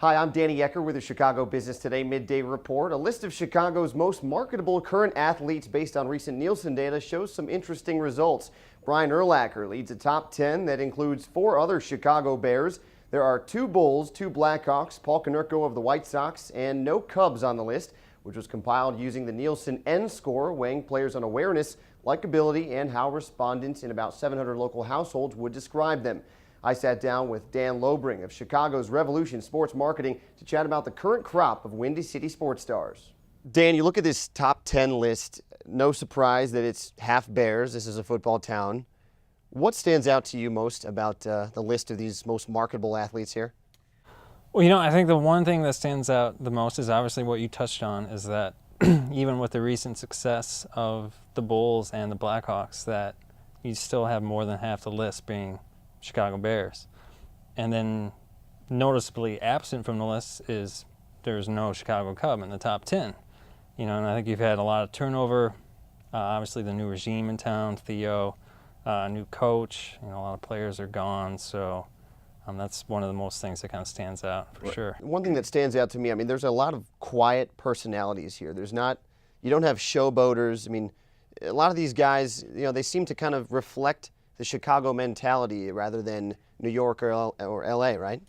Hi, I'm Danny Ecker with the Chicago Business Today Midday Report. A list of Chicago's most marketable current athletes based on recent Nielsen data shows some interesting results. Brian Urlacher leads a top 10 that includes 4 other Chicago Bears. There are 2 Bulls, 2 Blackhawks, Paul Konerko of the White Sox, and no Cubs on the list, which was compiled using the Nielsen N score, weighing players on awareness, likability, and how respondents in about 700 local households would describe them. I sat down with Dan Lobring of Chicago's Revolution Sports Marketing to chat about the current crop of Windy City sports stars. Dan, you look at this top 10 list, no surprise that it's half Bears. This is a football town. What stands out to you most about the list of these most marketable athletes here? Well, I think the one thing that stands out the most is obviously what you touched on, is that even with the recent success of the Bulls and the Blackhawks, that you still have more than half the list being Chicago Bears. And then noticeably absent from the list is there's no Chicago Cub in the top 10. And I think you've had a lot of turnover. Obviously the new regime in town, Theo, new coach, a lot of players are gone. So that's one of the most things that kind of stands out for sure. One thing that stands out to me, there's a lot of quiet personalities here. You don't have showboaters. A lot of these guys, they seem to kind of reflect the Chicago mentality rather than New York or LA, right?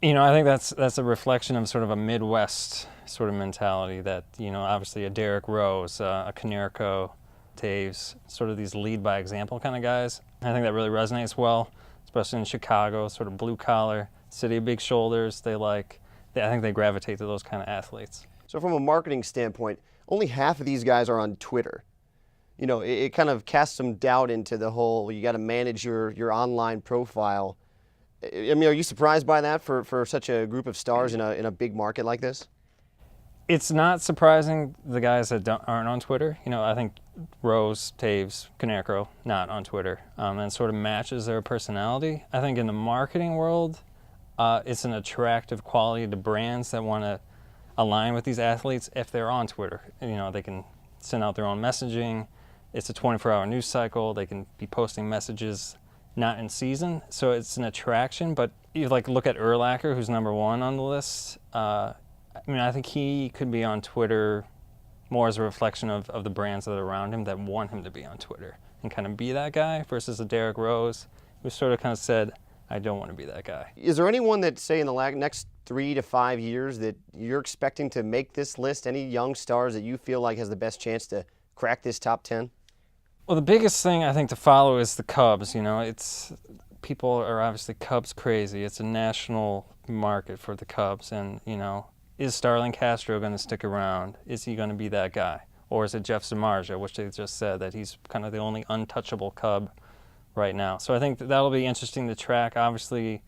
I think that's a reflection of sort of a Midwest sort of mentality that, obviously a Derrick Rose, a Konerko, Taves, sort of these lead by example kind of guys. I think that really resonates well, especially in Chicago, sort of blue collar, city of big shoulders. I think they gravitate to those kind of athletes. So from a marketing standpoint, only half of these guys are on Twitter. It kind of casts some doubt into the whole, you got to manage your online profile. Are you surprised by that for such a group of stars in a big market like this? It's not surprising the guys that aren't on Twitter. I think Rose, Taves, Konerko, not on Twitter. And it sort of matches their personality. I think in the marketing world, it's an attractive quality to brands that want to align with these athletes if they're on Twitter. They can send out their own messaging. It's a 24-hour news cycle. They can be posting messages not in season, so it's an attraction. But you look at Urlacher, who's number 1 on the list. I think he could be on Twitter more as a reflection of the brands that are around him that want him to be on Twitter and kind of be that guy, versus a Derrick Rose, who sort of kind of said, I don't want to be that guy. Is there anyone that, say, in the next 3 to 5 years that you're expecting to make this list? Any young stars that you feel like has the best chance to crack this top 10? Well, the biggest thing I think to follow is the Cubs. People are obviously Cubs crazy. It's a national market for the Cubs, and is Starlin Castro going to stick around? Is he going to be that guy, or is it Jeff Samardzija, which they just said that he's kind of the only untouchable Cub right now? So I think that'll be interesting to track. Obviously,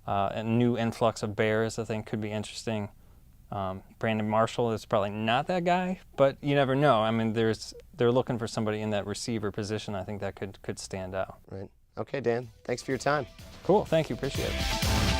a new influx of Bears I think could be interesting. Brandon Marshall is probably not that guy, but you never know. They're looking for somebody in that receiver position. I think that could stand out. Right. Okay, Dan. Thanks for your time. Cool. Thank you. Appreciate it.